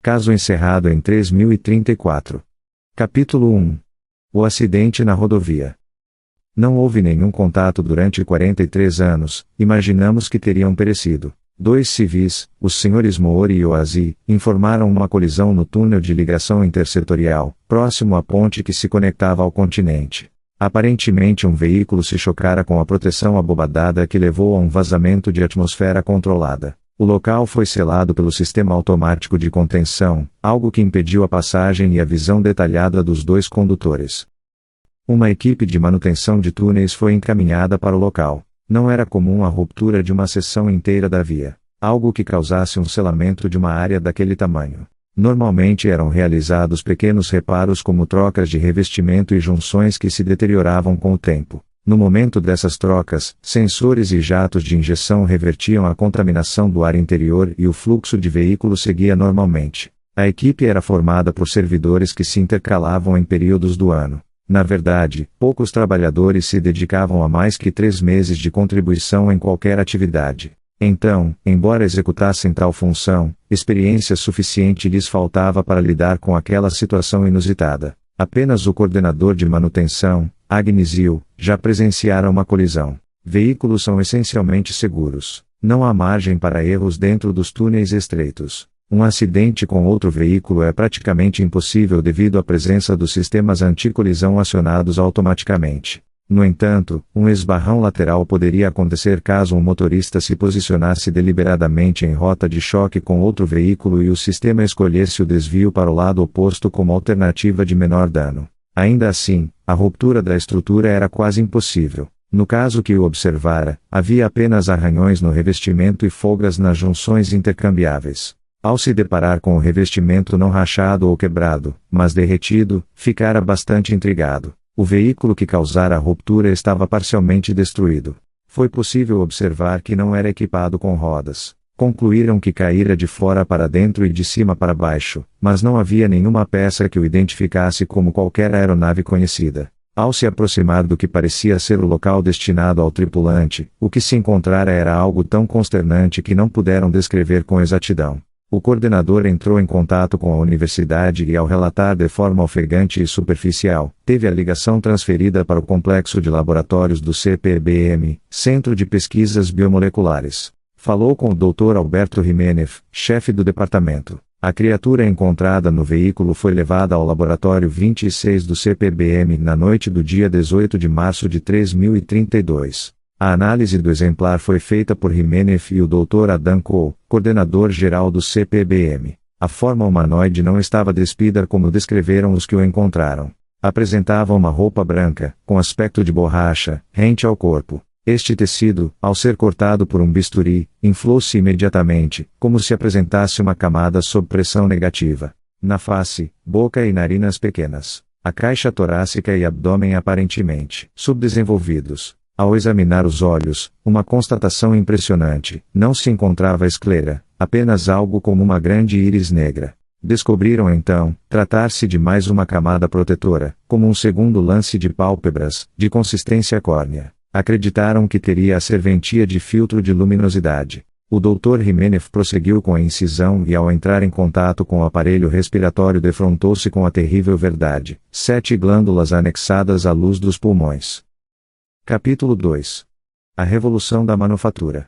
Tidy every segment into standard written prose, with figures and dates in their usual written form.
Caso encerrado em 3034. Capítulo 1. O acidente na rodovia. Não houve nenhum contato durante 43 anos, imaginamos que teriam perecido. 2 civis, os senhores Moori e Oazi, informaram uma colisão no túnel de ligação intersetorial, próximo à ponte que se conectava ao continente. Aparentemente um veículo se chocara com a proteção abobadada que levou a um vazamento de atmosfera controlada. O local foi selado pelo sistema automático de contenção, algo que impediu a passagem e a visão detalhada dos 2 condutores. Uma equipe de manutenção de túneis foi encaminhada para o local. Não era comum a ruptura de uma seção inteira da via, algo que causasse um selamento de uma área daquele tamanho. Normalmente eram realizados pequenos reparos como trocas de revestimento e junções que se deterioravam com o tempo. No momento dessas trocas, sensores e jatos de injeção revertiam a contaminação do ar interior e o fluxo de veículos seguia normalmente. A equipe era formada por servidores que se intercalavam em períodos do ano. Na verdade, poucos trabalhadores se dedicavam a mais que 3 meses de contribuição em qualquer atividade. Então, embora executassem tal função, experiência suficiente lhes faltava para lidar com aquela situação inusitada. Apenas o coordenador de manutenção, Agnes Hill, já presenciara uma colisão. Veículos são essencialmente seguros. Não há margem para erros dentro dos túneis estreitos. Um acidente com outro veículo é praticamente impossível devido à presença dos sistemas anti-colisão acionados automaticamente. No entanto, um esbarrão lateral poderia acontecer caso um motorista se posicionasse deliberadamente em rota de choque com outro veículo e o sistema escolhesse o desvio para o lado oposto como alternativa de menor dano. Ainda assim, a ruptura da estrutura era quase impossível. No caso que o observara, havia apenas arranhões no revestimento e folgas nas junções intercambiáveis. Ao se deparar com o revestimento não rachado ou quebrado, mas derretido, ficara bastante intrigado. O veículo que causara a ruptura estava parcialmente destruído. Foi possível observar que não era equipado com rodas. Concluíram que caíra de fora para dentro e de cima para baixo, mas não havia nenhuma peça que o identificasse como qualquer aeronave conhecida. Ao se aproximar do que parecia ser o local destinado ao tripulante, o que se encontrara era algo tão consternante que não puderam descrever com exatidão. O coordenador entrou em contato com a universidade e, ao relatar de forma ofegante e superficial, teve a ligação transferida para o complexo de laboratórios do CPBM, Centro de Pesquisas Biomoleculares. Falou com o Dr. Alberto Jiménez, chefe do departamento. A criatura encontrada no veículo foi levada ao laboratório 26 do CPBM na noite do dia 18 de março de 3032. A análise do exemplar foi feita por Jiménez e o Dr. Adam Cole, coordenador geral do CPBM. A forma humanoide não estava despida como descreveram os que o encontraram. Apresentava uma roupa branca, com aspecto de borracha, rente ao corpo. Este tecido, ao ser cortado por um bisturi, inflou-se imediatamente, como se apresentasse uma camada sob pressão negativa. Na face, boca e narinas pequenas. A caixa torácica e abdômen aparentemente subdesenvolvidos. Ao examinar os olhos, uma constatação impressionante, não se encontrava esclera, apenas algo como uma grande íris negra. Descobriram então, tratar-se de mais uma camada protetora, como um segundo lance de pálpebras, de consistência córnea. Acreditaram que teria a serventia de filtro de luminosidade. O Dr. Jiménez prosseguiu com a incisão e ao entrar em contato com o aparelho respiratório defrontou-se com a terrível verdade: 7 glândulas anexadas à luz dos pulmões. Capítulo 2. A Revolução da Manufatura.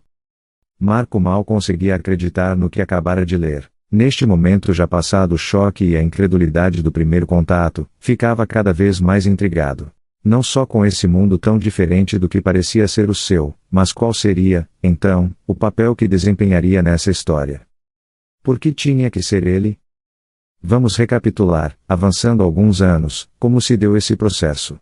Marco mal conseguia acreditar no que acabara de ler. Neste momento já passado o choque e a incredulidade do primeiro contato, ficava cada vez mais intrigado. Não só com esse mundo tão diferente do que parecia ser o seu, mas qual seria, então, o papel que desempenharia nessa história? Por que tinha que ser ele? Vamos recapitular, avançando alguns anos, como se deu esse processo.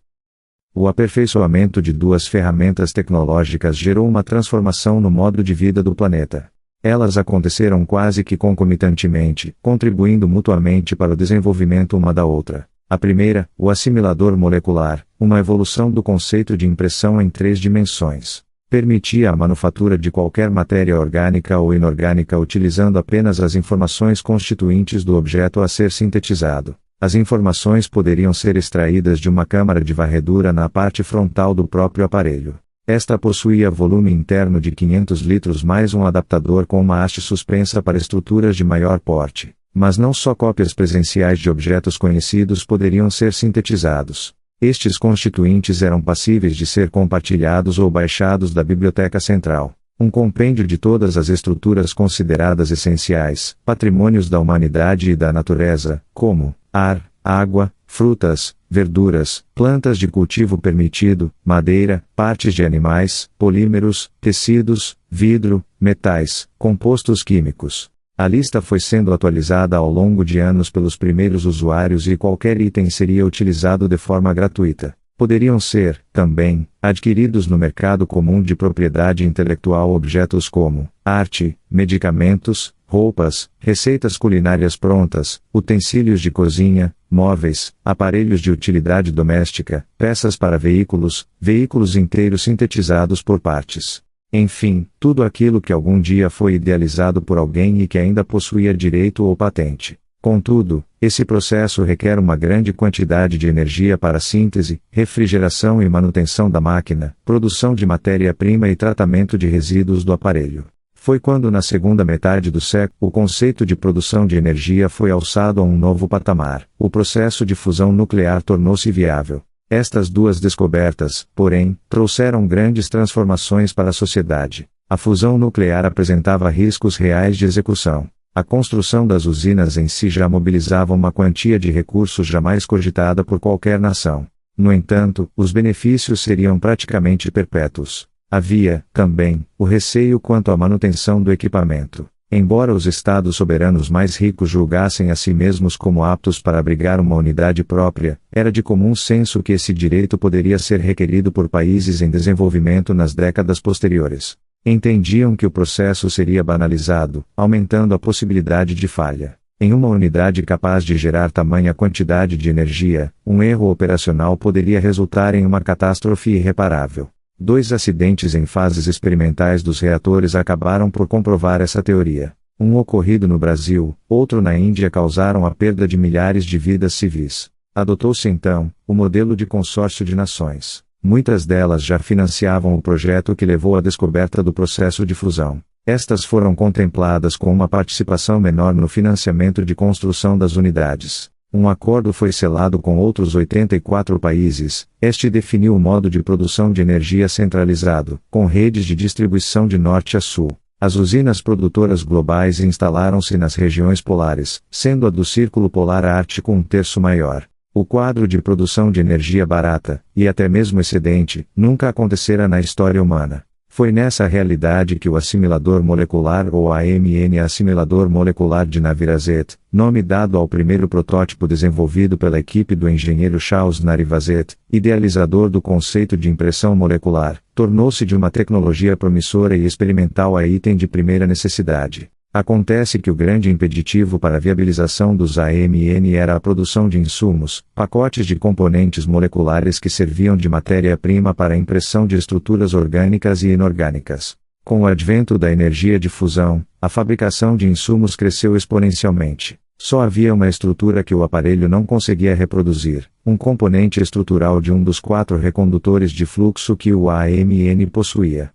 O aperfeiçoamento de 2 ferramentas tecnológicas gerou uma transformação no modo de vida do planeta. Elas aconteceram quase que concomitantemente, contribuindo mutuamente para o desenvolvimento uma da outra. A primeira, o assimilador molecular, uma evolução do conceito de impressão em 3 dimensões. Permitia a manufatura de qualquer matéria orgânica ou inorgânica utilizando apenas as informações constituintes do objeto a ser sintetizado. As informações poderiam ser extraídas de uma câmara de varredura na parte frontal do próprio aparelho. Esta possuía volume interno de 500 litros mais um adaptador com uma haste suspensa para estruturas de maior porte. Mas não só cópias presenciais de objetos conhecidos poderiam ser sintetizados. Estes constituintes eram passíveis de ser compartilhados ou baixados da Biblioteca Central. Um compêndio de todas as estruturas consideradas essenciais, patrimônios da humanidade e da natureza, como ar, água, frutas, verduras, plantas de cultivo permitido, madeira, partes de animais, polímeros, tecidos, vidro, metais, compostos químicos. A lista foi sendo atualizada ao longo de anos pelos primeiros usuários e qualquer item seria utilizado de forma gratuita. Poderiam ser, também, adquiridos no mercado comum de propriedade intelectual objetos como arte, medicamentos, roupas, receitas culinárias prontas, utensílios de cozinha, móveis, aparelhos de utilidade doméstica, peças para veículos, veículos inteiros sintetizados por partes. Enfim, tudo aquilo que algum dia foi idealizado por alguém e que ainda possuía direito ou patente. Contudo, esse processo requer uma grande quantidade de energia para síntese, refrigeração e manutenção da máquina, produção de matéria-prima e tratamento de resíduos do aparelho. Foi quando na segunda metade do século o conceito de produção de energia foi alçado a um novo patamar. O processo de fusão nuclear tornou-se viável. Estas duas descobertas, porém, trouxeram grandes transformações para a sociedade. A fusão nuclear apresentava riscos reais de execução. A construção das usinas em si já mobilizava uma quantia de recursos jamais cogitada por qualquer nação. No entanto, os benefícios seriam praticamente perpétuos. Havia, também, o receio quanto à manutenção do equipamento. Embora os estados soberanos mais ricos julgassem a si mesmos como aptos para abrigar uma unidade própria, era de comum senso que esse direito poderia ser requerido por países em desenvolvimento nas décadas posteriores. Entendiam que o processo seria banalizado, aumentando a possibilidade de falha. Em uma unidade capaz de gerar tamanha quantidade de energia, um erro operacional poderia resultar em uma catástrofe irreparável. 2 acidentes em fases experimentais dos reatores acabaram por comprovar essa teoria. Um ocorrido no Brasil, outro na Índia causaram a perda de milhares de vidas civis. Adotou-se então, o modelo de consórcio de nações. Muitas delas já financiavam o projeto que levou à descoberta do processo de fusão. Estas foram contempladas com uma participação menor no financiamento de construção das unidades. Um acordo foi selado com outros 84 países. Este definiu o modo de produção de energia centralizado, com redes de distribuição de norte a sul. As usinas produtoras globais instalaram-se nas regiões polares, sendo a do Círculo Polar Ártico um terço maior. O quadro de produção de energia barata, e até mesmo excedente, nunca acontecera na história humana. Foi nessa realidade que o assimilador molecular ou AMN assimilador molecular de Navirazet, nome dado ao primeiro protótipo desenvolvido pela equipe do engenheiro Charles Narivazet, idealizador do conceito de impressão molecular, tornou-se de uma tecnologia promissora e experimental a item de primeira necessidade. Acontece que o grande impeditivo para a viabilização dos AMN era a produção de insumos, pacotes de componentes moleculares que serviam de matéria-prima para a impressão de estruturas orgânicas e inorgânicas. Com o advento da energia de fusão, a fabricação de insumos cresceu exponencialmente. Só havia uma estrutura que o aparelho não conseguia reproduzir, um componente estrutural de um dos 4 recondutores de fluxo que o AMN possuía.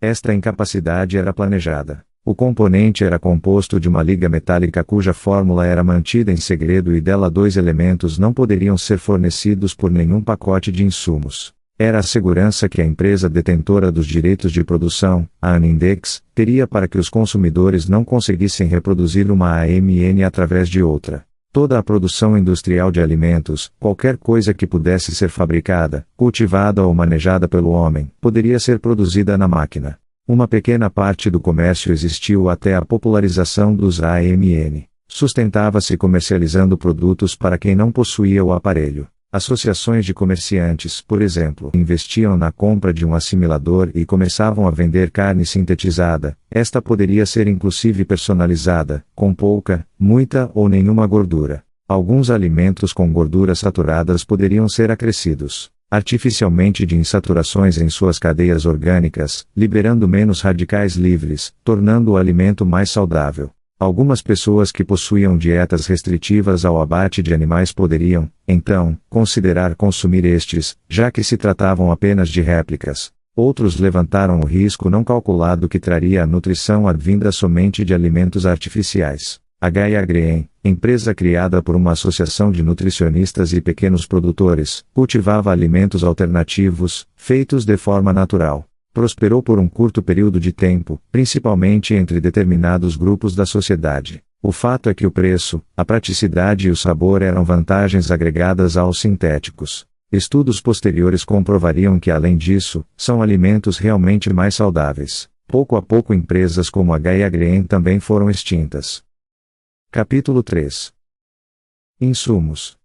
Esta incapacidade era planejada. O componente era composto de uma liga metálica cuja fórmula era mantida em segredo e dela 2 elementos não poderiam ser fornecidos por nenhum pacote de insumos. Era a segurança que a empresa detentora dos direitos de produção, a Anindex, teria para que os consumidores não conseguissem reproduzir uma AMN através de outra. Toda a produção industrial de alimentos, qualquer coisa que pudesse ser fabricada, cultivada ou manejada pelo homem, poderia ser produzida na máquina. Uma pequena parte do comércio existiu até a popularização dos AMN. Sustentava-se comercializando produtos para quem não possuía o aparelho. Associações de comerciantes, por exemplo, investiam na compra de um assimilador e começavam a vender carne sintetizada. Esta poderia ser inclusive personalizada, com pouca, muita ou nenhuma gordura. Alguns alimentos com gorduras saturadas poderiam ser acrescidos artificialmente de insaturações em suas cadeias orgânicas, liberando menos radicais livres, tornando o alimento mais saudável. Algumas pessoas que possuíam dietas restritivas ao abate de animais poderiam, então, considerar consumir estes, já que se tratavam apenas de réplicas. Outros levantaram o risco não calculado que traria a nutrição advinda somente de alimentos artificiais. A Gaia Green, empresa criada por uma associação de nutricionistas e pequenos produtores, cultivava alimentos alternativos, feitos de forma natural. Prosperou por um curto período de tempo, principalmente entre determinados grupos da sociedade. O fato é que o preço, a praticidade e o sabor eram vantagens agregadas aos sintéticos. Estudos posteriores comprovariam que, além disso, são alimentos realmente mais saudáveis. Pouco a pouco empresas como a Gaia Green também foram extintas. Capítulo 3. Insumos.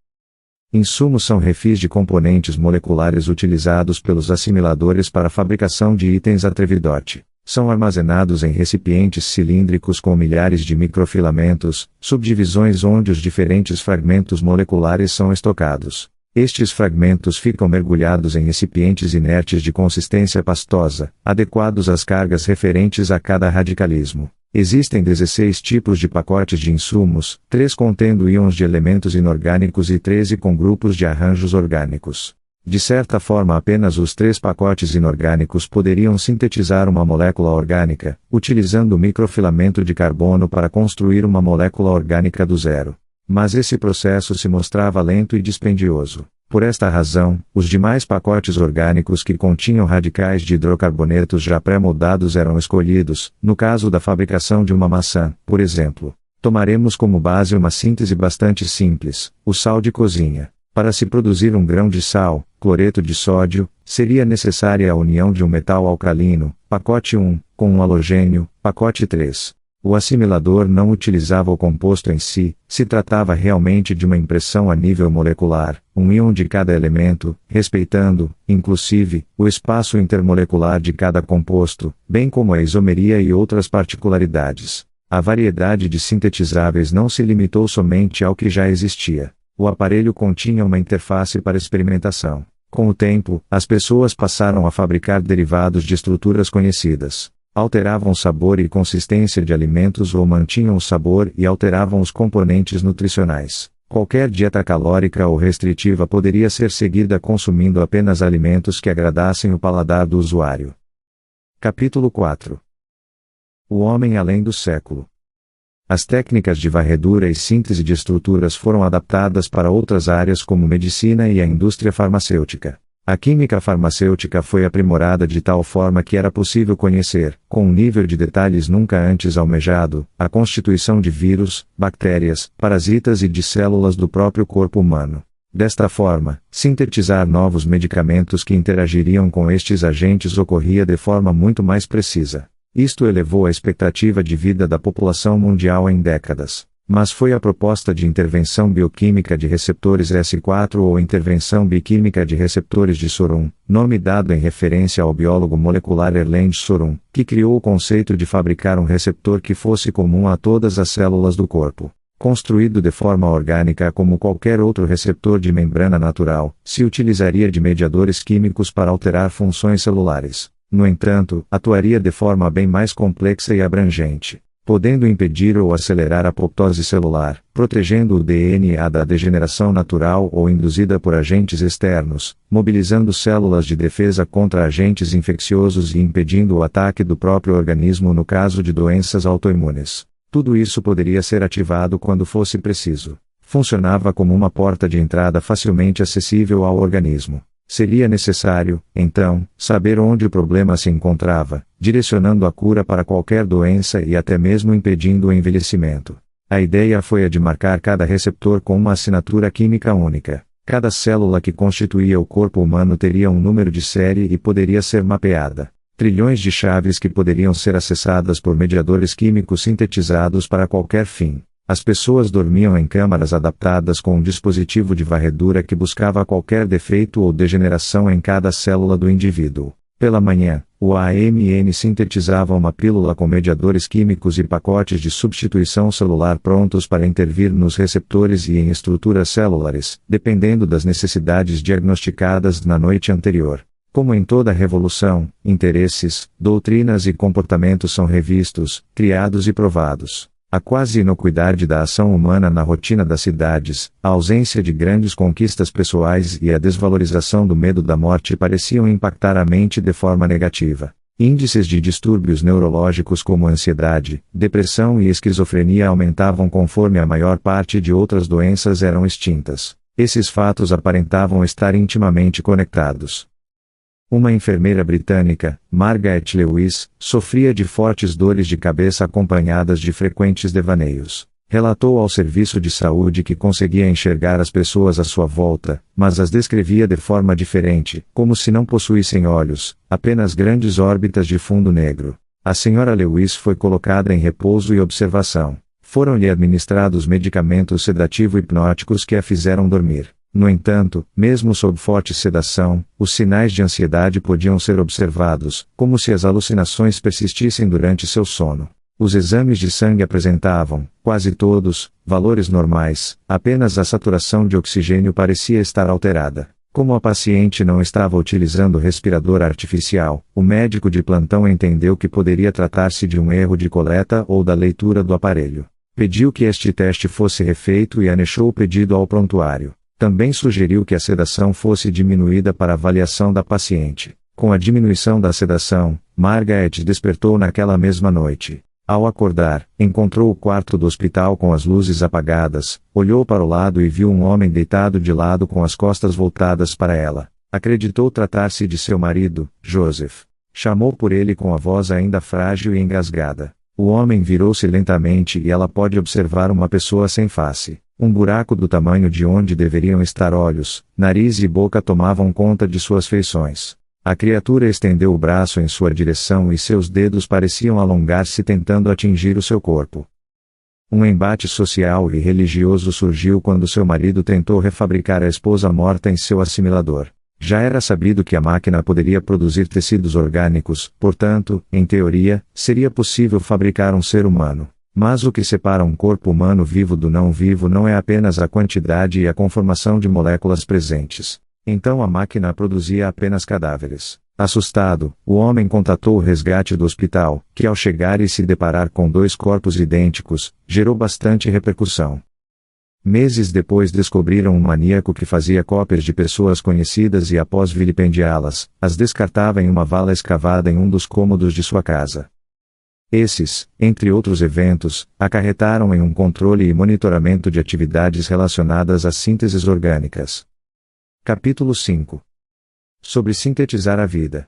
Insumos são refis de componentes moleculares utilizados pelos assimiladores para a fabricação de itens atrevidote. São armazenados em recipientes cilíndricos com milhares de microfilamentos, subdivisões onde os diferentes fragmentos moleculares são estocados. Estes fragmentos ficam mergulhados em recipientes inertes de consistência pastosa, adequados às cargas referentes a cada radicalismo. Existem 16 tipos de pacotes de insumos, 3 contendo íons de elementos inorgânicos e 13 com grupos de arranjos orgânicos. De certa forma, apenas os 3 pacotes inorgânicos poderiam sintetizar uma molécula orgânica, utilizando o microfilamento de carbono para construir uma molécula orgânica do zero. Mas esse processo se mostrava lento e dispendioso. Por esta razão, os demais pacotes orgânicos que continham radicais de hidrocarbonetos já pré-moldados eram escolhidos. No caso da fabricação de uma maçã, por exemplo, tomaremos como base uma síntese bastante simples, o sal de cozinha. Para se produzir um grão de sal, cloreto de sódio, seria necessária a união de um metal alcalino, pacote 1, com um halogênio, pacote 3. O assimilador não utilizava o composto em si, se tratava realmente de uma impressão a nível molecular, um íon de cada elemento, respeitando, inclusive, o espaço intermolecular de cada composto, bem como a isomeria e outras particularidades. A variedade de sintetizáveis não se limitou somente ao que já existia. O aparelho continha uma interface para experimentação. Com o tempo, as pessoas passaram a fabricar derivados de estruturas conhecidas. Alteravam o sabor e consistência de alimentos ou mantinham o sabor e alteravam os componentes nutricionais. Qualquer dieta calórica ou restritiva poderia ser seguida consumindo apenas alimentos que agradassem o paladar do usuário. Capítulo 4. O homem além do século. As técnicas de varredura e síntese de estruturas foram adaptadas para outras áreas como medicina e a indústria farmacêutica. A química farmacêutica foi aprimorada de tal forma que era possível conhecer, com um nível de detalhes nunca antes almejado, a constituição de vírus, bactérias, parasitas e de células do próprio corpo humano. Desta forma, sintetizar novos medicamentos que interagiriam com estes agentes ocorria de forma muito mais precisa. Isto elevou a expectativa de vida da população mundial em décadas. Mas foi a proposta de intervenção bioquímica de receptores S4 ou intervenção bioquímica de receptores de Sorum, nome dado em referência ao biólogo molecular Erland Sorum, que criou o conceito de fabricar um receptor que fosse comum a todas as células do corpo. Construído de forma orgânica como qualquer outro receptor de membrana natural, se utilizaria de mediadores químicos para alterar funções celulares. No entanto, atuaria de forma bem mais complexa e abrangente, podendo impedir ou acelerar a apoptose celular, protegendo o DNA da degeneração natural ou induzida por agentes externos, mobilizando células de defesa contra agentes infecciosos e impedindo o ataque do próprio organismo no caso de doenças autoimunes. Tudo isso poderia ser ativado quando fosse preciso. Funcionava como uma porta de entrada facilmente acessível ao organismo. Seria necessário, então, saber onde o problema se encontrava, direcionando a cura para qualquer doença e até mesmo impedindo o envelhecimento. A ideia foi a de marcar cada receptor com uma assinatura química única. Cada célula que constituía o corpo humano teria um número de série e poderia ser mapeada. Trilhões de chaves que poderiam ser acessadas por mediadores químicos sintetizados para qualquer fim. As pessoas dormiam em câmaras adaptadas com um dispositivo de varredura que buscava qualquer defeito ou degeneração em cada célula do indivíduo. Pela manhã, o AMN sintetizava uma pílula com mediadores químicos e pacotes de substituição celular prontos para intervir nos receptores e em estruturas celulares, dependendo das necessidades diagnosticadas na noite anterior. Como em toda revolução, interesses, doutrinas e comportamentos são revistos, criados e provados. A quase inocuidade da ação humana na rotina das cidades, a ausência de grandes conquistas pessoais e a desvalorização do medo da morte pareciam impactar a mente de forma negativa. Índices de distúrbios neurológicos como ansiedade, depressão e esquizofrenia aumentavam conforme a maior parte de outras doenças eram extintas. Esses fatos aparentavam estar intimamente conectados. Uma enfermeira britânica, Margaret Lewis, sofria de fortes dores de cabeça acompanhadas de frequentes devaneios. Relatou ao serviço de saúde que conseguia enxergar as pessoas à sua volta, mas as descrevia de forma diferente, como se não possuíssem olhos, apenas grandes órbitas de fundo negro. A senhora Lewis foi colocada em repouso e observação. Foram-lhe administrados medicamentos sedativo-hipnóticos que a fizeram dormir. No entanto, mesmo sob forte sedação, os sinais de ansiedade podiam ser observados, como se as alucinações persistissem durante seu sono. Os exames de sangue apresentavam, quase todos, valores normais, apenas a saturação de oxigênio parecia estar alterada. Como a paciente não estava utilizando respirador artificial, o médico de plantão entendeu que poderia tratar-se de um erro de coleta ou da leitura do aparelho. Pediu que este teste fosse refeito e anexou o pedido ao prontuário. Também sugeriu que a sedação fosse diminuída para avaliação da paciente. Com a diminuição da sedação, Margaret despertou naquela mesma noite. Ao acordar, encontrou o quarto do hospital com as luzes apagadas, olhou para o lado e viu um homem deitado de lado com as costas voltadas para ela. Acreditou tratar-se de seu marido, Joseph. Chamou por ele com a voz ainda frágil e engasgada. O homem virou-se lentamente e ela pôde observar uma pessoa sem face. Um buraco do tamanho de onde deveriam estar olhos, nariz e boca tomavam conta de suas feições. A criatura estendeu o braço em sua direção e seus dedos pareciam alongar-se tentando atingir o seu corpo. Um embate social e religioso surgiu quando seu marido tentou refabricar a esposa morta em seu assimilador. Já era sabido que a máquina poderia produzir tecidos orgânicos, portanto, em teoria, seria possível fabricar um ser humano. Mas o que separa um corpo humano vivo do não vivo não é apenas a quantidade e a conformação de moléculas presentes. Então a máquina produzia apenas cadáveres. Assustado, o homem contatou o resgate do hospital, que ao chegar e se deparar com dois corpos idênticos, gerou bastante repercussão. Meses depois descobriram um maníaco que fazia cópias de pessoas conhecidas e após vilipendiá-las, as descartava em uma vala escavada em um dos cômodos de sua casa. Esses, entre outros eventos, acarretaram em um controle e monitoramento de atividades relacionadas às sínteses orgânicas. Capítulo 5. Sobre sintetizar a vida.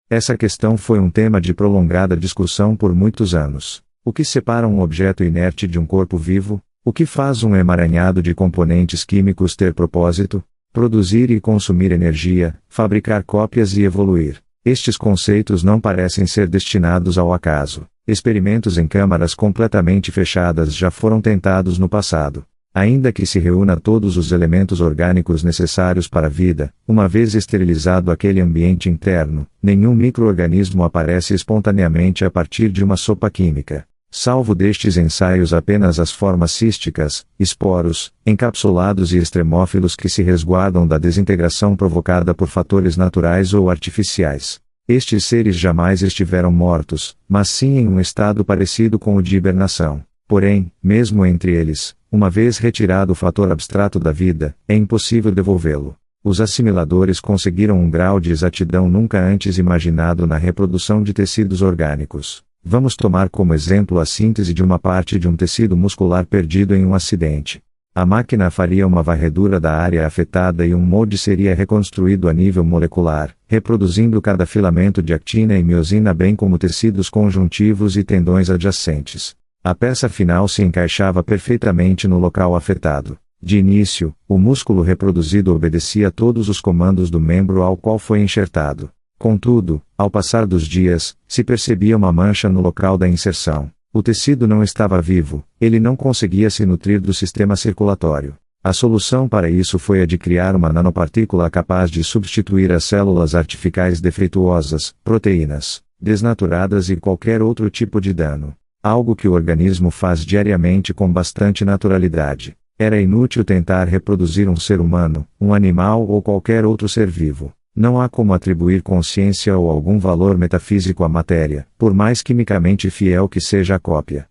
Essa questão foi um tema de prolongada discussão por muitos anos. O que separa um objeto inerte de um corpo vivo? O que faz um emaranhado de componentes químicos ter propósito? Produzir e consumir energia, fabricar cópias e evoluir. Estes conceitos não parecem ser destinados ao acaso. Experimentos em câmaras completamente fechadas já foram tentados no passado. Ainda que se reúna todos os elementos orgânicos necessários para a vida, uma vez esterilizado aquele ambiente interno, nenhum micro-organismo aparece espontaneamente a partir de uma sopa química. Salvo destes ensaios apenas as formas císticas, esporos, encapsulados e extremófilos que se resguardam da desintegração provocada por fatores naturais ou artificiais. Estes seres jamais estiveram mortos, mas sim em um estado parecido com o de hibernação. Porém, mesmo entre eles, uma vez retirado o fator abstrato da vida, é impossível devolvê-lo. Os assimiladores conseguiram um grau de exatidão nunca antes imaginado na reprodução de tecidos orgânicos. Vamos tomar como exemplo a síntese de uma parte de um tecido muscular perdido em um acidente. A máquina faria uma varredura da área afetada e um molde seria reconstruído a nível molecular, reproduzindo cada filamento de actina e miosina bem como tecidos conjuntivos e tendões adjacentes. A peça final se encaixava perfeitamente no local afetado. De início, o músculo reproduzido obedecia a todos os comandos do membro ao qual foi enxertado. Contudo, ao passar dos dias, se percebia uma mancha no local da inserção. O tecido não estava vivo, ele não conseguia se nutrir do sistema circulatório. A solução para isso foi a de criar uma nanopartícula capaz de substituir as células artificiais defeituosas, proteínas, desnaturadas e qualquer outro tipo de dano. Algo que o organismo faz diariamente com bastante naturalidade. Era inútil tentar reproduzir um ser humano, um animal ou qualquer outro ser vivo. Não há como atribuir consciência ou algum valor metafísico à matéria, por mais quimicamente fiel que seja a cópia.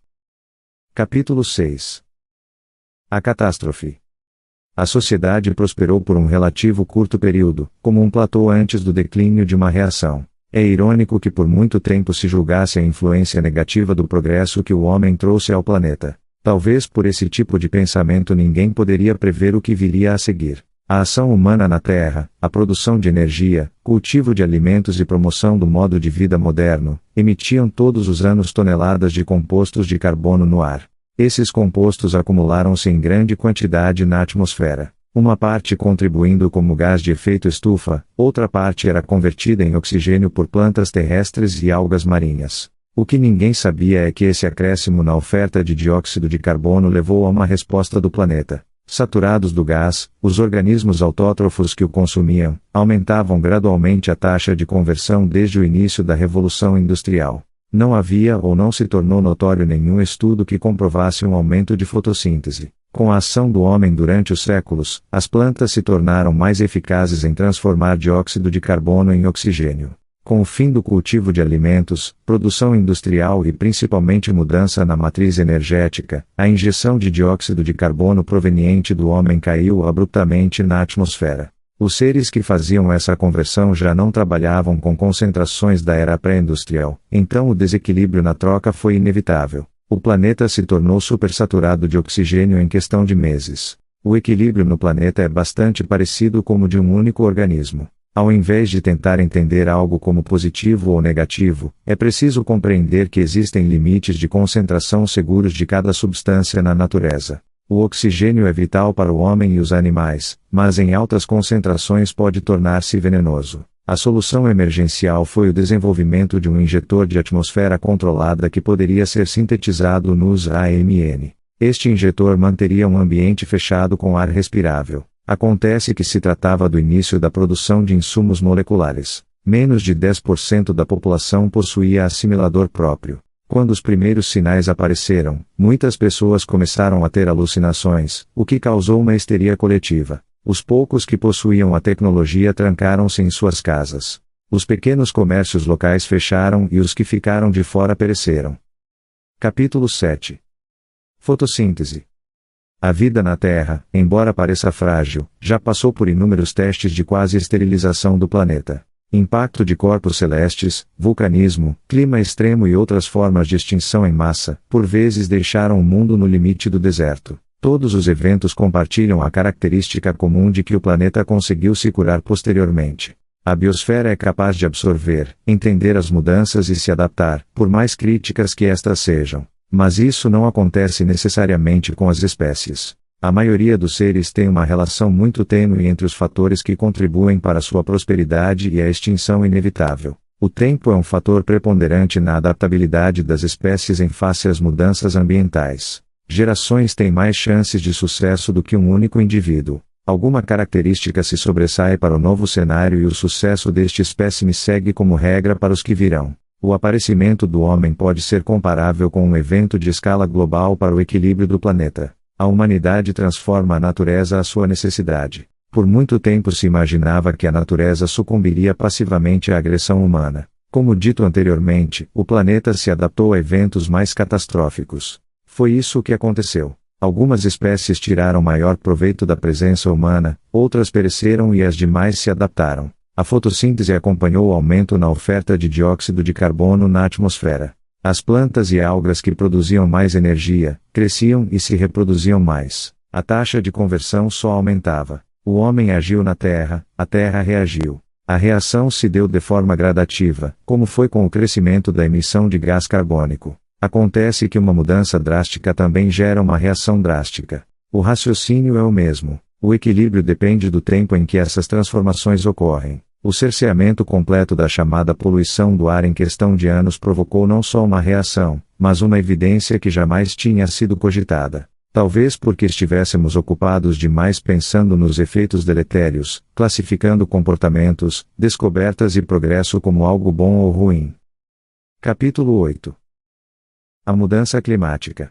Capítulo 6. A catástrofe. A sociedade prosperou por um relativo curto período, como um platô antes do declínio de uma reação. É irônico que por muito tempo se julgasse a influência negativa do progresso que o homem trouxe ao planeta. Talvez por esse tipo de pensamento ninguém poderia prever o que viria a seguir. A ação humana na Terra, a produção de energia, cultivo de alimentos e promoção do modo de vida moderno, emitiam todos os anos toneladas de compostos de carbono no ar. Esses compostos acumularam-se em grande quantidade na atmosfera. Uma parte contribuindo como gás de efeito estufa, outra parte era convertida em oxigênio por plantas terrestres e algas marinhas. O que ninguém sabia é que esse acréscimo na oferta de dióxido de carbono levou a uma resposta do planeta. Saturados do gás, os organismos autótrofos que o consumiam, aumentavam gradualmente a taxa de conversão desde o início da Revolução Industrial. Não havia ou não se tornou notório nenhum estudo que comprovasse um aumento de fotossíntese. Com a ação do homem durante os séculos, as plantas se tornaram mais eficazes em transformar dióxido de carbono em oxigênio. Com o fim do cultivo de alimentos, produção industrial e principalmente mudança na matriz energética, a injeção de dióxido de carbono proveniente do homem caiu abruptamente na atmosfera. Os seres que faziam essa conversão já não trabalhavam com concentrações da era pré-industrial, então o desequilíbrio na troca foi inevitável. O planeta se tornou supersaturado de oxigênio em questão de meses. O equilíbrio no planeta é bastante parecido com o de um único organismo. Ao invés de tentar entender algo como positivo ou negativo, é preciso compreender que existem limites de concentração seguros de cada substância na natureza. O oxigênio é vital para o homem e os animais, mas em altas concentrações pode tornar-se venenoso. A solução emergencial foi o desenvolvimento de um injetor de atmosfera controlada que poderia ser sintetizado nos AMN. Este injetor manteria um ambiente fechado com ar respirável. Acontece que se tratava do início da produção de insumos moleculares. Menos de 10% da população possuía assimilador próprio. Quando os primeiros sinais apareceram, muitas pessoas começaram a ter alucinações, o que causou uma histeria coletiva. Os poucos que possuíam a tecnologia trancaram-se em suas casas. Os pequenos comércios locais fecharam e os que ficaram de fora pereceram. Capítulo 7. Fotossíntese. A vida na Terra, embora pareça frágil, já passou por inúmeros testes de quase esterilização do planeta. Impacto de corpos celestes, vulcanismo, clima extremo e outras formas de extinção em massa, por vezes deixaram o mundo no limite do deserto. Todos os eventos compartilham a característica comum de que o planeta conseguiu se curar posteriormente. A biosfera é capaz de absorver, entender as mudanças e se adaptar, por mais críticas que estas sejam. Mas isso não acontece necessariamente com as espécies. A maioria dos seres tem uma relação muito tênue entre os fatores que contribuem para sua prosperidade e a extinção inevitável. O tempo é um fator preponderante na adaptabilidade das espécies em face às mudanças ambientais. Gerações têm mais chances de sucesso do que um único indivíduo. Alguma característica se sobressai para o novo cenário e o sucesso deste espécime segue como regra para os que virão. O aparecimento do homem pode ser comparável com um evento de escala global para o equilíbrio do planeta. A humanidade transforma a natureza à sua necessidade. Por muito tempo se imaginava que a natureza sucumbiria passivamente à agressão humana. Como dito anteriormente, o planeta se adaptou a eventos mais catastróficos. Foi isso que aconteceu. Algumas espécies tiraram maior proveito da presença humana, outras pereceram e as demais se adaptaram. A fotossíntese acompanhou o aumento na oferta de dióxido de carbono na atmosfera. As plantas e algas que produziam mais energia, cresciam e se reproduziam mais. A taxa de conversão só aumentava. O homem agiu na Terra, a Terra reagiu. A reação se deu de forma gradativa, como foi com o crescimento da emissão de gás carbônico. Acontece que uma mudança drástica também gera uma reação drástica. O raciocínio é o mesmo. O equilíbrio depende do tempo em que essas transformações ocorrem. O cerceamento completo da chamada poluição do ar em questão de anos provocou não só uma reação, mas uma evidência que jamais tinha sido cogitada. Talvez porque estivéssemos ocupados demais pensando nos efeitos deletérios, classificando comportamentos, descobertas e progresso como algo bom ou ruim. Capítulo 8. A mudança climática.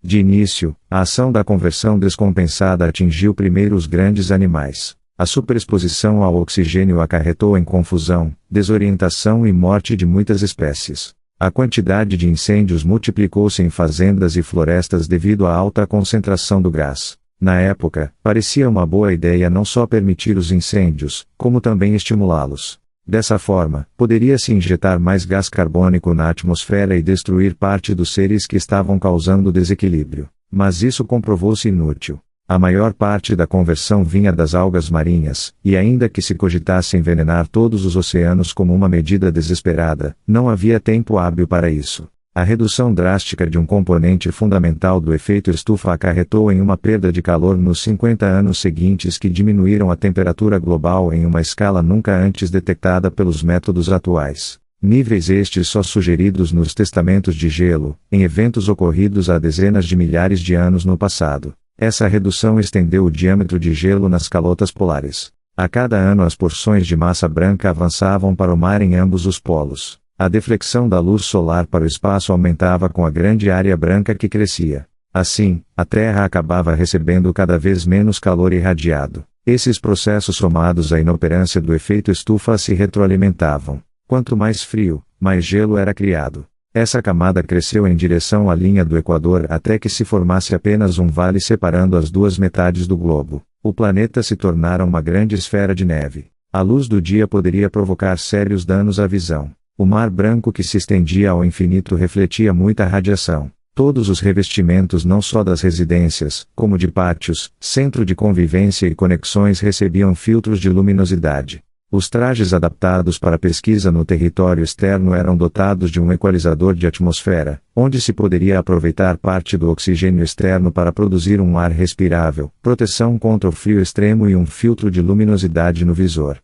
De início, a ação da conversão descompensada atingiu primeiro os grandes animais. A superexposição ao oxigênio acarretou em confusão, desorientação e morte de muitas espécies. A quantidade de incêndios multiplicou-se em fazendas e florestas devido à alta concentração do gás. Na época, parecia uma boa ideia não só permitir os incêndios, como também estimulá-los. Dessa forma, poderia-se injetar mais gás carbônico na atmosfera e destruir parte dos seres que estavam causando desequilíbrio. Mas isso comprovou-se inútil. A maior parte da conversão vinha das algas marinhas, e ainda que se cogitasse envenenar todos os oceanos como uma medida desesperada, não havia tempo hábil para isso. A redução drástica de um componente fundamental do efeito estufa acarretou em uma perda de calor nos 50 anos seguintes que diminuíram a temperatura global em uma escala nunca antes detectada pelos métodos atuais. Níveis estes só sugeridos nos testamentos de gelo, em eventos ocorridos há dezenas de milhares de anos no passado. Essa redução estendeu o diâmetro de gelo nas calotas polares. A cada ano as porções de massa branca avançavam para o mar em ambos os polos. A deflexão da luz solar para o espaço aumentava com a grande área branca que crescia. Assim, a Terra acabava recebendo cada vez menos calor irradiado. Esses processos somados à inoperância do efeito estufa se retroalimentavam. Quanto mais frio, mais gelo era criado. Essa camada cresceu em direção à linha do Equador até que se formasse apenas um vale separando as duas metades do globo. O planeta se tornara uma grande esfera de neve. A luz do dia poderia provocar sérios danos à visão. O mar branco que se estendia ao infinito refletia muita radiação. Todos os revestimentos não só das residências, como de pátios, centro de convivência e conexões recebiam filtros de luminosidade. Os trajes adaptados para pesquisa no território externo eram dotados de um equalizador de atmosfera, onde se poderia aproveitar parte do oxigênio externo para produzir um ar respirável, proteção contra o frio extremo e um filtro de luminosidade no visor.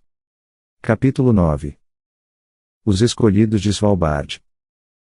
Capítulo 9. Os escolhidos de Svalbard.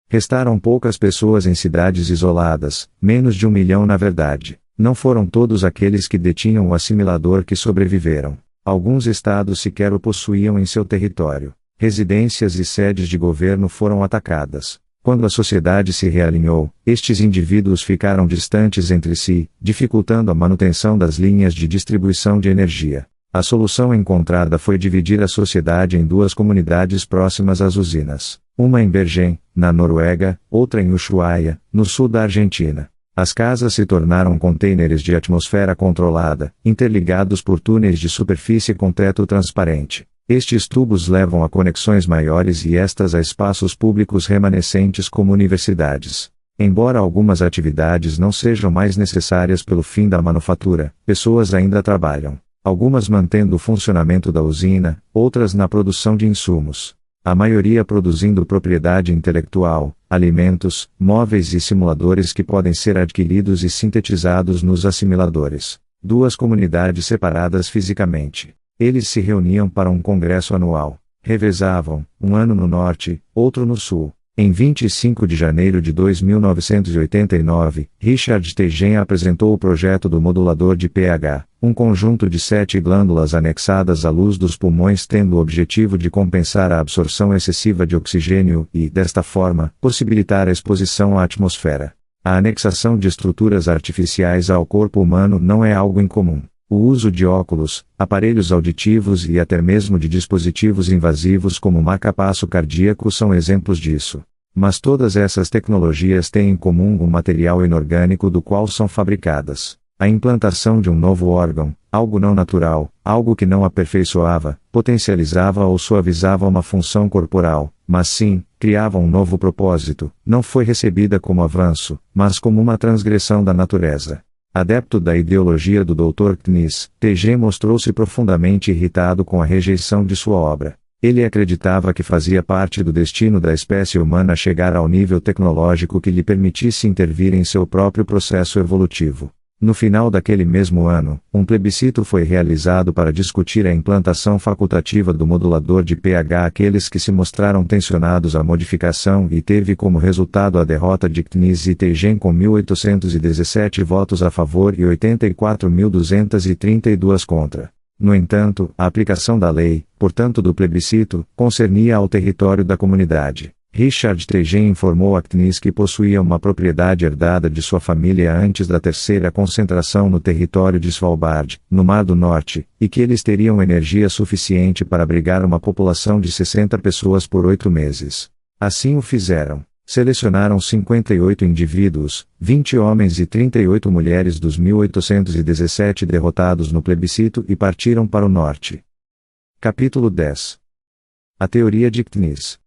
Restaram poucas pessoas em cidades isoladas, menos de 1 milhão na verdade. Não foram todos aqueles que detinham o assimilador que sobreviveram. Alguns estados sequer o possuíam em seu território. Residências e sedes de governo foram atacadas. Quando a sociedade se realinhou, estes indivíduos ficaram distantes entre si, dificultando a manutenção das linhas de distribuição de energia. A solução encontrada foi dividir a sociedade em duas comunidades próximas às usinas. Uma em Bergen, na Noruega, outra em Ushuaia, no sul da Argentina. As casas se tornaram contêineres de atmosfera controlada, interligados por túneis de superfície com teto transparente. Estes tubos levam a conexões maiores e estas a espaços públicos remanescentes como universidades. Embora algumas atividades não sejam mais necessárias pelo fim da manufatura, pessoas ainda trabalham. Algumas mantendo o funcionamento da usina, outras na produção de insumos. A maioria produzindo propriedade intelectual, alimentos, móveis e simuladores que podem ser adquiridos e sintetizados nos assimiladores. Duas comunidades separadas fisicamente. Eles se reuniam para um congresso anual. Revezavam, um ano no norte, outro no sul. Em 25 de janeiro de 2989, Richard Tegen apresentou o projeto do modulador de pH, um conjunto de 7 glândulas anexadas à luz dos pulmões tendo o objetivo de compensar a absorção excessiva de oxigênio e, desta forma, possibilitar a exposição à atmosfera. A anexação de estruturas artificiais ao corpo humano não é algo incomum. O uso de óculos, aparelhos auditivos e até mesmo de dispositivos invasivos como marca-passo cardíaco são exemplos disso. Mas todas essas tecnologias têm em comum um material inorgânico do qual são fabricadas. A implantação de um novo órgão, algo não natural, algo que não aperfeiçoava, potencializava ou suavizava uma função corporal, mas sim, criava um novo propósito, não foi recebida como avanço, mas como uma transgressão da natureza. Adepto da ideologia do Dr. Knies, Tegen mostrou-se profundamente irritado com a rejeição de sua obra. Ele acreditava que fazia parte do destino da espécie humana chegar ao nível tecnológico que lhe permitisse intervir em seu próprio processo evolutivo. No final daquele mesmo ano, um plebiscito foi realizado para discutir a implantação facultativa do modulador de pH àqueles que se mostraram tensionados à modificação e teve como resultado a derrota de Knies e Tegen com 1.817 votos a favor e 84.232 contra. No entanto, a aplicação da lei, portanto do plebiscito, concernia ao território da comunidade. Richard Tegen informou a Knies que possuía uma propriedade herdada de sua família antes da terceira concentração no território de Svalbard, no Mar do Norte, e que eles teriam energia suficiente para abrigar uma população de 60 pessoas por 8 meses. Assim o fizeram. Selecionaram 58 indivíduos, 20 homens e 38 mulheres dos 1.817 derrotados no plebiscito e partiram para o norte. Capítulo 10. A teoria de Knies.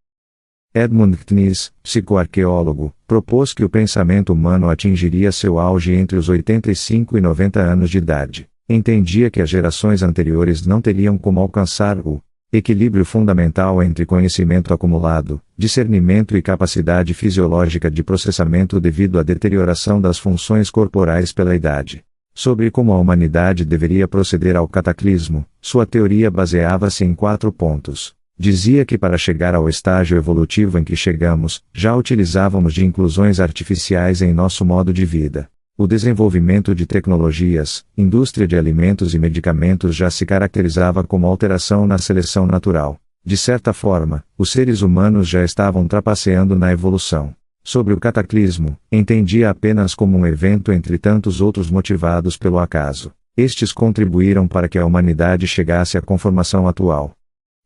Edmund Knies, psicoarqueólogo, propôs que o pensamento humano atingiria seu auge entre os 85 e 90 anos de idade. Entendia que as gerações anteriores não teriam como alcançar o equilíbrio fundamental entre conhecimento acumulado, discernimento e capacidade fisiológica de processamento devido à deterioração das funções corporais pela idade. Sobre como a humanidade deveria proceder ao cataclismo, sua teoria baseava-se em 4 pontos. Dizia que para chegar ao estágio evolutivo em que chegamos, já utilizávamos de inclusões artificiais em nosso modo de vida. O desenvolvimento de tecnologias, indústria de alimentos e medicamentos já se caracterizava como alteração na seleção natural. De certa forma, os seres humanos já estavam trapaceando na evolução. Sobre o cataclismo, entendia apenas como um evento entre tantos outros motivados pelo acaso. Estes contribuíram para que a humanidade chegasse à conformação atual.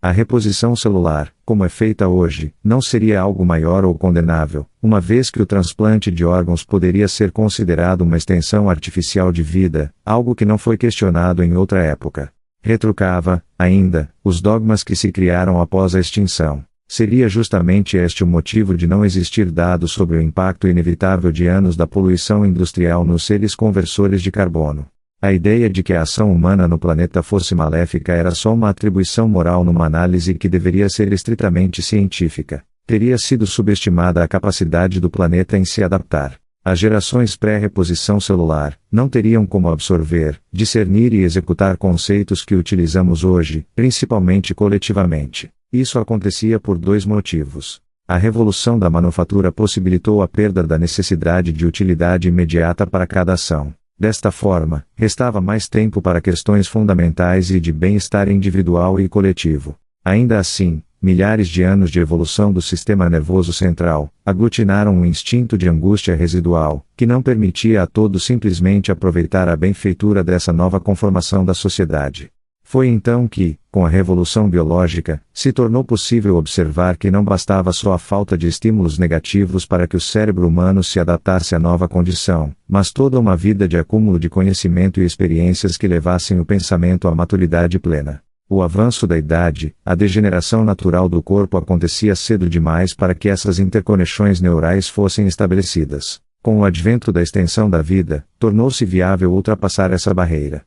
A reposição celular, como é feita hoje, não seria algo maior ou condenável, uma vez que o transplante de órgãos poderia ser considerado uma extensão artificial de vida, algo que não foi questionado em outra época. Retrucava, ainda, os dogmas que se criaram após a extinção. Seria justamente este o motivo de não existir dados sobre o impacto inevitável de anos da poluição industrial nos seres conversores de carbono. A ideia de que a ação humana no planeta fosse maléfica era só uma atribuição moral numa análise que deveria ser estritamente científica. Teria sido subestimada a capacidade do planeta em se adaptar. As gerações pré-reposição celular não teriam como absorver, discernir e executar conceitos que utilizamos hoje, principalmente coletivamente. Isso acontecia por 2 motivos. A revolução da manufatura possibilitou a perda da necessidade de utilidade imediata para cada ação. Desta forma, restava mais tempo para questões fundamentais e de bem-estar individual e coletivo. Ainda assim, milhares de anos de evolução do sistema nervoso central aglutinaram um instinto de angústia residual, que não permitia a todos simplesmente aproveitar a benfeitura dessa nova conformação da sociedade. Foi então que, com a revolução biológica, se tornou possível observar que não bastava só a falta de estímulos negativos para que o cérebro humano se adaptasse à nova condição, mas toda uma vida de acúmulo de conhecimento e experiências que levassem o pensamento à maturidade plena. O avanço da idade, a degeneração natural do corpo acontecia cedo demais para que essas interconexões neurais fossem estabelecidas. Com o advento da extensão da vida, tornou-se viável ultrapassar essa barreira.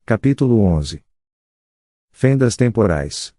Capítulo 11. Fendas temporais.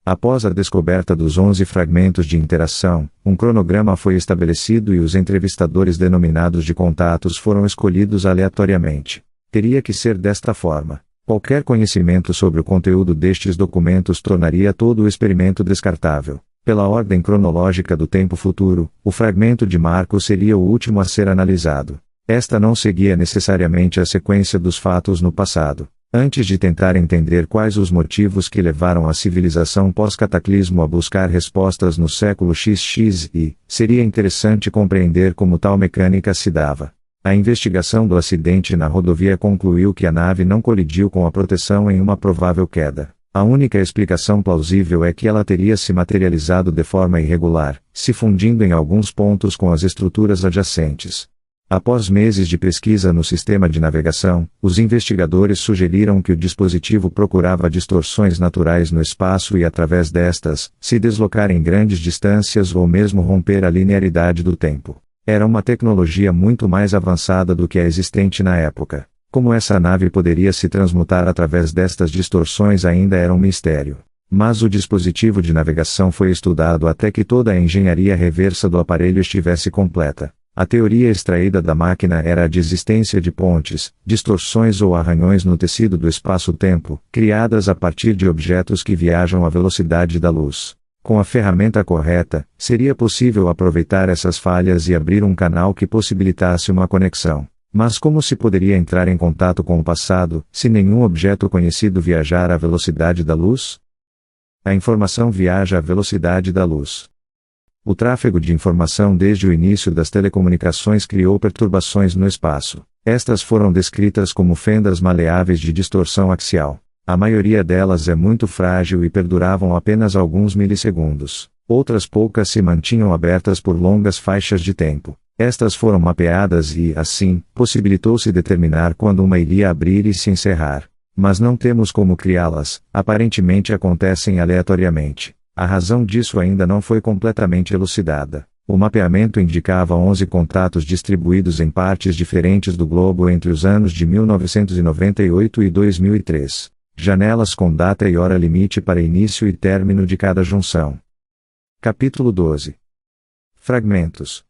Após a descoberta dos 11 fragmentos de interação, um cronograma foi estabelecido e os entrevistadores denominados de contatos foram escolhidos aleatoriamente. Teria que ser desta forma. Qualquer conhecimento sobre o conteúdo destes documentos tornaria todo o experimento descartável. Pela ordem cronológica do tempo futuro, o fragmento de marco seria o último a ser analisado. Esta não seguia necessariamente a sequência dos fatos no passado. Antes de tentar entender quais os motivos que levaram a civilização pós-cataclismo a buscar respostas no século XX, seria interessante compreender como tal mecânica se dava. A investigação do acidente na rodovia concluiu que a nave não colidiu com a proteção em uma provável queda. A única explicação plausível é que ela teria se materializado de forma irregular, se fundindo em alguns pontos com as estruturas adjacentes. Após meses de pesquisa no sistema de navegação, os investigadores sugeriram que o dispositivo procurava distorções naturais no espaço e através destas, se deslocar em grandes distâncias ou mesmo romper a linearidade do tempo. Era uma tecnologia muito mais avançada do que a existente na época. Como essa nave poderia se transmutar através destas distorções ainda era um mistério. Mas o dispositivo de navegação foi estudado até que toda a engenharia reversa do aparelho estivesse completa. A teoria extraída da máquina era a de existência de pontes, distorções ou arranhões no tecido do espaço-tempo, criadas a partir de objetos que viajam à velocidade da luz. Com a ferramenta correta, seria possível aproveitar essas falhas e abrir um canal que possibilitasse uma conexão. Mas como se poderia entrar em contato com o passado, se nenhum objeto conhecido viajar à velocidade da luz? A informação viaja à velocidade da luz. O tráfego de informação desde o início das telecomunicações criou perturbações no espaço. Estas foram descritas como fendas maleáveis de distorção axial. A maioria delas é muito frágil e perduravam apenas alguns milissegundos. Outras poucas se mantinham abertas por longas faixas de tempo. Estas foram mapeadas e, assim, possibilitou-se determinar quando uma iria abrir e se encerrar. Mas não temos como criá-las, aparentemente acontecem aleatoriamente. A razão disso ainda não foi completamente elucidada. O mapeamento indicava 11 contatos distribuídos em partes diferentes do globo entre os anos de 1998 e 2003. Janelas com data e hora limite para início e término de cada junção. Capítulo 12. Fragmentos.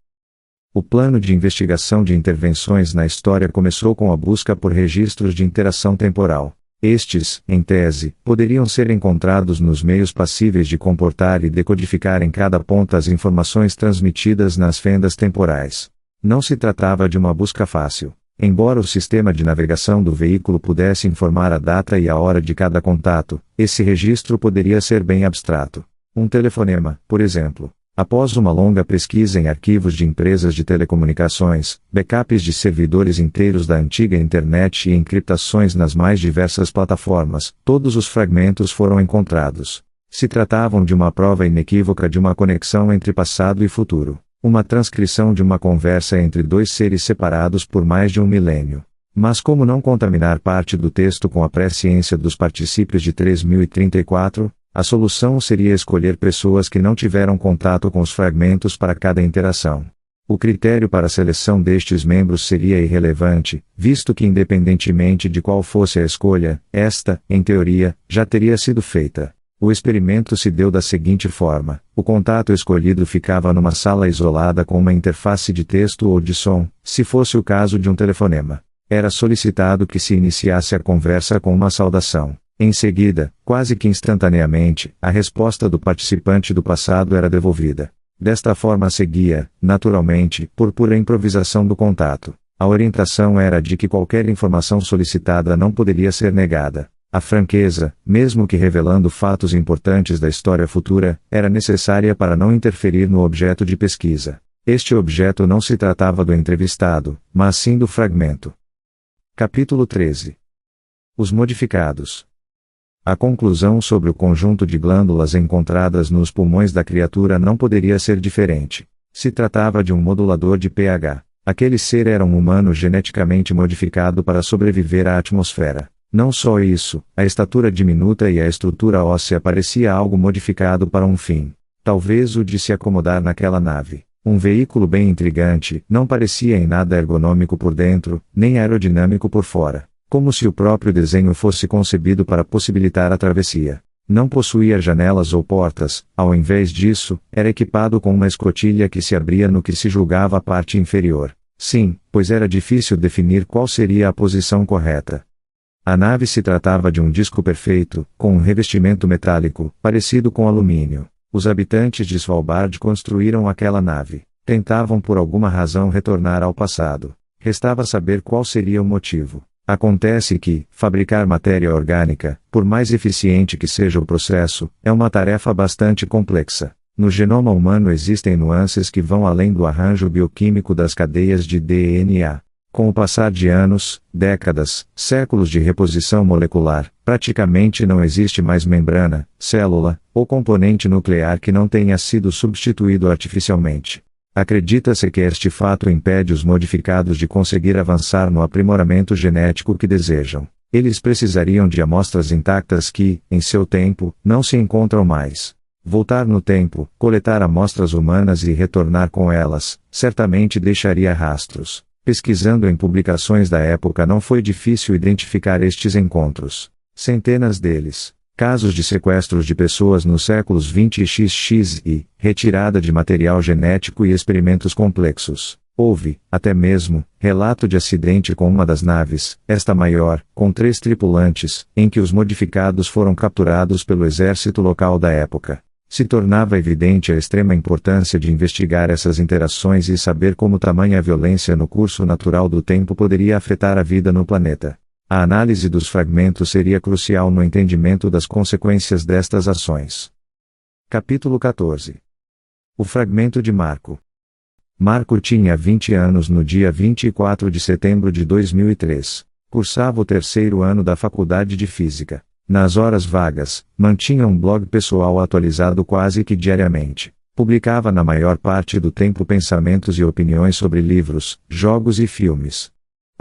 O plano de investigação de intervenções na história começou com a busca por registros de interação temporal. Estes, em tese, poderiam ser encontrados nos meios passíveis de comportar e decodificar em cada ponta as informações transmitidas nas fendas temporais. Não se tratava de uma busca fácil. Embora o sistema de navegação do veículo pudesse informar a data e a hora de cada contato, esse registro poderia ser bem abstrato. Um telefonema, por exemplo. Após uma longa pesquisa em arquivos de empresas de telecomunicações, backups de servidores inteiros da antiga internet e encriptações nas mais diversas plataformas, todos os fragmentos foram encontrados. Se tratavam de uma prova inequívoca de uma conexão entre passado e futuro. Uma transcrição de uma conversa entre dois seres separados por mais de um milênio. Mas como não contaminar parte do texto com a presciência dos particípios de 3034, a solução seria escolher pessoas que não tiveram contato com os fragmentos para cada interação. O critério para a seleção destes membros seria irrelevante, visto que independentemente de qual fosse a escolha, esta, em teoria, já teria sido feita. O experimento se deu da seguinte forma: o contato escolhido ficava numa sala isolada com uma interface de texto ou de som, se fosse o caso de um telefonema. Era solicitado que se iniciasse a conversa com uma saudação. Em seguida, quase que instantaneamente, a resposta do participante do passado era devolvida. Desta forma seguia, naturalmente, por pura improvisação do contato. A orientação era de que qualquer informação solicitada não poderia ser negada. A franqueza, mesmo que revelando fatos importantes da história futura, era necessária para não interferir no objeto de pesquisa. Este objeto não se tratava do entrevistado, mas sim do fragmento. Capítulo 13. Os modificados. A conclusão sobre o conjunto de glândulas encontradas nos pulmões da criatura não poderia ser diferente. Se tratava de um modulador de pH. Aquele ser era um humano geneticamente modificado para sobreviver à atmosfera. Não só isso, a estatura diminuta e a estrutura óssea parecia algo modificado para um fim. Talvez o de se acomodar naquela nave. Um veículo bem intrigante, não parecia em nada ergonômico por dentro, nem aerodinâmico por fora. Como se o próprio desenho fosse concebido para possibilitar a travessia. Não possuía janelas ou portas, ao invés disso, era equipado com uma escotilha que se abria no que se julgava a parte inferior. Sim, pois era difícil definir qual seria a posição correta. A nave se tratava de um disco perfeito, com um revestimento metálico, parecido com alumínio. Os habitantes de Svalbard construíram aquela nave. Tentavam por alguma razão retornar ao passado. Restava saber qual seria o motivo. Acontece que, fabricar matéria orgânica, por mais eficiente que seja o processo, é uma tarefa bastante complexa. No genoma humano existem nuances que vão além do arranjo bioquímico das cadeias de DNA. Com o passar de anos, décadas, séculos de reposição molecular, praticamente não existe mais membrana, célula, ou componente nuclear que não tenha sido substituído artificialmente. Acredita-se que este fato impede os modificados de conseguir avançar no aprimoramento genético que desejam. Eles precisariam de amostras intactas que, em seu tempo, não se encontram mais. Voltar no tempo, coletar amostras humanas e retornar com elas, certamente deixaria rastros. Pesquisando em publicações da época não foi difícil identificar estes encontros. Centenas deles. Casos de sequestros de pessoas nos séculos 20 e XXI, retirada de material genético e experimentos complexos. Houve, até mesmo, relato de acidente com uma das naves, esta maior, com 3 tripulantes, em que os modificados foram capturados pelo exército local da época. Se tornava evidente a extrema importância de investigar essas interações e saber como tamanha violência no curso natural do tempo poderia afetar a vida no planeta. A análise dos fragmentos seria crucial no entendimento das consequências destas ações. Capítulo 14. O fragmento de Marco. Marco tinha 20 anos no dia 24 de setembro de 2003. Cursava o 3º ano da Faculdade de Física. Nas horas vagas, mantinha um blog pessoal atualizado quase que diariamente. Publicava na maior parte do tempo pensamentos e opiniões sobre livros, jogos e filmes.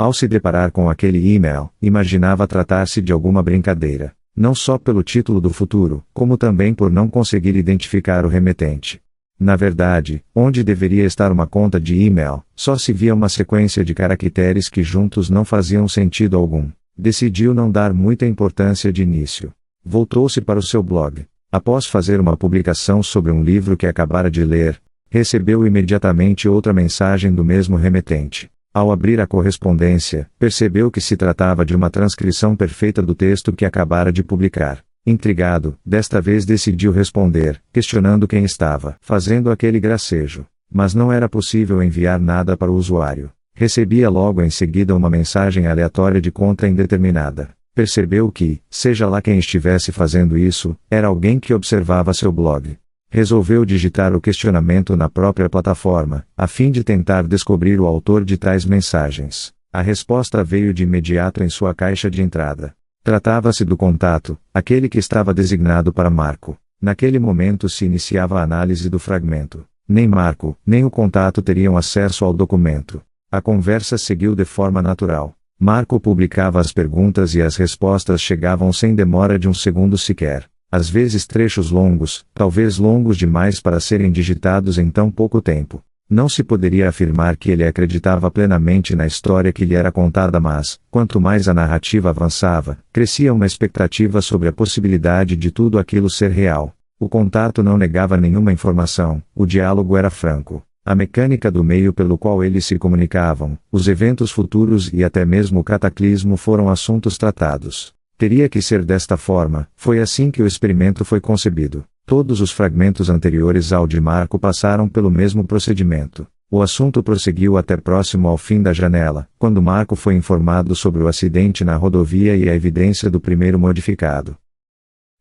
Ao se deparar com aquele e-mail, imaginava tratar-se de alguma brincadeira. Não só pelo título do futuro, como também por não conseguir identificar o remetente. Na verdade, onde deveria estar uma conta de e-mail, só se via uma sequência de caracteres que juntos não faziam sentido algum. Decidiu não dar muita importância de início. Voltou-se para o seu blog. Após fazer uma publicação sobre um livro que acabara de ler, recebeu imediatamente outra mensagem do mesmo remetente. Ao abrir a correspondência, percebeu que se tratava de uma transcrição perfeita do texto que acabara de publicar. Intrigado, desta vez decidiu responder, questionando quem estava fazendo aquele gracejo. Mas não era possível enviar nada para o usuário. Recebia logo em seguida uma mensagem aleatória de conta indeterminada. Percebeu que, seja lá quem estivesse fazendo isso, era alguém que observava seu blog. Resolveu digitar o questionamento na própria plataforma, a fim de tentar descobrir o autor de tais mensagens. A resposta veio de imediato em sua caixa de entrada. Tratava-se do contato, aquele que estava designado para Marco. Naquele momento se iniciava a análise do fragmento. Nem Marco, nem o contato teriam acesso ao documento. A conversa seguiu de forma natural. Marco publicava as perguntas e as respostas chegavam sem demora de um segundo sequer. Às vezes trechos longos, talvez longos demais para serem digitados em tão pouco tempo. Não se poderia afirmar que ele acreditava plenamente na história que lhe era contada, mas, quanto mais a narrativa avançava, crescia uma expectativa sobre a possibilidade de tudo aquilo ser real. O contato não negava nenhuma informação, o diálogo era franco. A mecânica do meio pelo qual eles se comunicavam, os eventos futuros e até mesmo o cataclismo foram assuntos tratados. Teria que ser desta forma, foi assim que o experimento foi concebido. Todos os fragmentos anteriores ao de Marco passaram pelo mesmo procedimento. O assunto prosseguiu até próximo ao fim da janela, quando Marco foi informado sobre o acidente na rodovia e a evidência do primeiro modificado.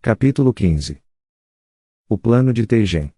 Capítulo 15. O plano de Teigen.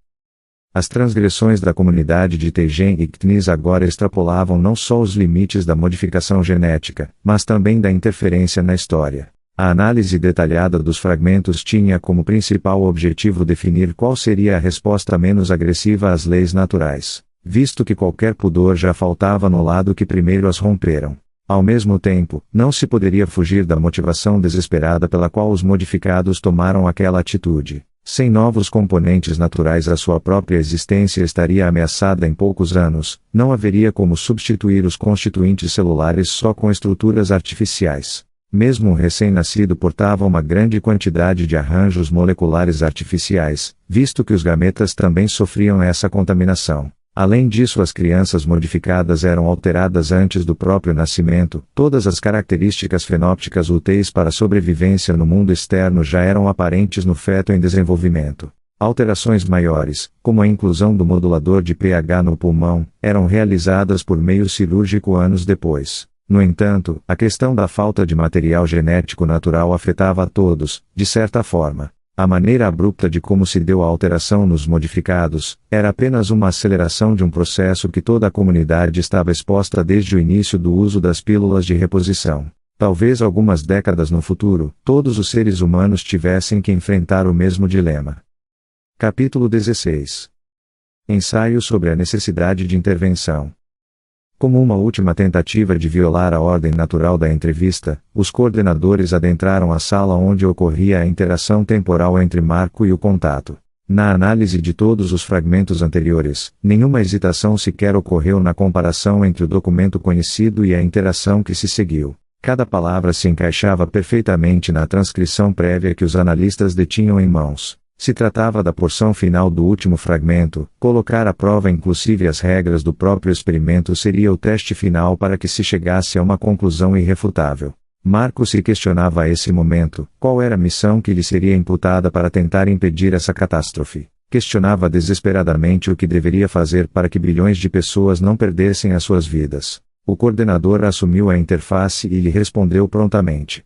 As transgressões da comunidade de Teigen e Ktnis agora extrapolavam não só os limites da modificação genética, mas também da interferência na história. A análise detalhada dos fragmentos tinha como principal objetivo definir qual seria a resposta menos agressiva às leis naturais, visto que qualquer pudor já faltava no lado que primeiro as romperam. Ao mesmo tempo, não se poderia fugir da motivação desesperada pela qual os modificados tomaram aquela atitude. Sem novos componentes naturais a sua própria existência estaria ameaçada em poucos anos, não haveria como substituir os constituintes celulares só com estruturas artificiais. Mesmo um recém-nascido portava uma grande quantidade de arranjos moleculares artificiais, visto que os gametas também sofriam essa contaminação. Além disso, as crianças modificadas eram alteradas antes do próprio nascimento, todas as características fenópticas úteis para a sobrevivência no mundo externo já eram aparentes no feto em desenvolvimento. Alterações maiores, como a inclusão do modulador de pH no pulmão, eram realizadas por meio cirúrgico anos depois. No entanto, a questão da falta de material genético natural afetava a todos, de certa forma. A maneira abrupta de como se deu a alteração nos modificados, era apenas uma aceleração de um processo que toda a comunidade estava exposta desde o início do uso das pílulas de reposição. Talvez algumas décadas no futuro, todos os seres humanos tivessem que enfrentar o mesmo dilema. Capítulo 16. Ensaio sobre a necessidade de intervenção. Como uma última tentativa de violar a ordem natural da entrevista, os coordenadores adentraram a sala onde ocorria a interação temporal entre Marco e o contato. Na análise de todos os fragmentos anteriores, nenhuma hesitação sequer ocorreu na comparação entre o documento conhecido e a interação que se seguiu. Cada palavra se encaixava perfeitamente na transcrição prévia que os analistas detinham em mãos. Se tratava da porção final do último fragmento, colocar à prova inclusive as regras do próprio experimento seria o teste final para que se chegasse a uma conclusão irrefutável. Marco se questionava a esse momento, qual era a missão que lhe seria imputada para tentar impedir essa catástrofe. Questionava desesperadamente o que deveria fazer para que bilhões de pessoas não perdessem as suas vidas. O coordenador assumiu a interface e lhe respondeu prontamente.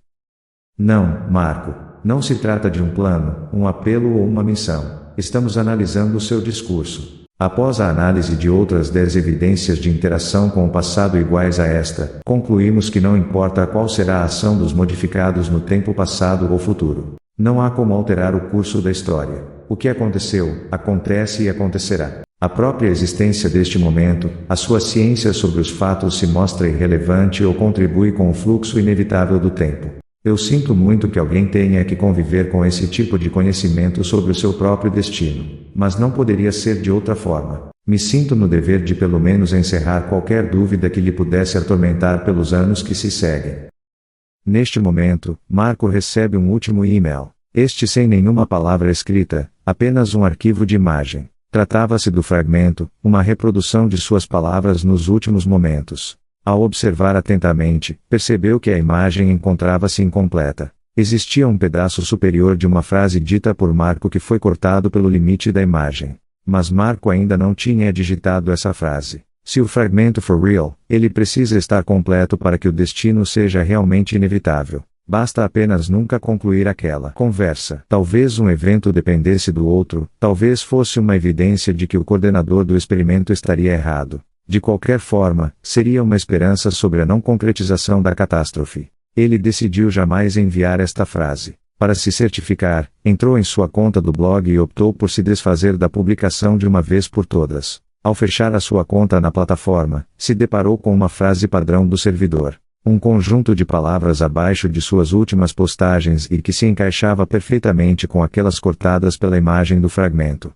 Não, Marco. Não se trata de um plano, um apelo ou uma missão. Estamos analisando o seu discurso. Após a análise de outras 10 evidências de interação com o passado iguais a esta, concluímos que não importa qual será a ação dos modificados no tempo passado ou futuro. Não há como alterar o curso da história. O que aconteceu, acontece e acontecerá. A própria existência deste momento, a sua ciência sobre os fatos se mostra irrelevante ou contribui com o fluxo inevitável do tempo. Eu sinto muito que alguém tenha que conviver com esse tipo de conhecimento sobre o seu próprio destino, mas não poderia ser de outra forma. Me sinto no dever de pelo menos encerrar qualquer dúvida que lhe pudesse atormentar pelos anos que se seguem. Neste momento, Marco recebe um último e-mail. Este sem nenhuma palavra escrita, apenas um arquivo de imagem. Tratava-se do fragmento, uma reprodução de suas palavras nos últimos momentos. Ao observar atentamente, percebeu que a imagem encontrava-se incompleta. Existia um pedaço superior de uma frase dita por Marco que foi cortado pelo limite da imagem. Mas Marco ainda não tinha digitado essa frase. Se o fragmento for real, ele precisa estar completo para que o destino seja realmente inevitável. Basta apenas nunca concluir aquela conversa. Talvez um evento dependesse do outro, talvez fosse uma evidência de que o coordenador do experimento estaria errado. De qualquer forma, seria uma esperança sobre a não concretização da catástrofe. Ele decidiu jamais enviar esta frase. Para se certificar, entrou em sua conta do blog e optou por se desfazer da publicação de uma vez por todas. Ao fechar a sua conta na plataforma, se deparou com uma frase padrão do servidor. Um conjunto de palavras abaixo de suas últimas postagens e que se encaixava perfeitamente com aquelas cortadas pela imagem do fragmento.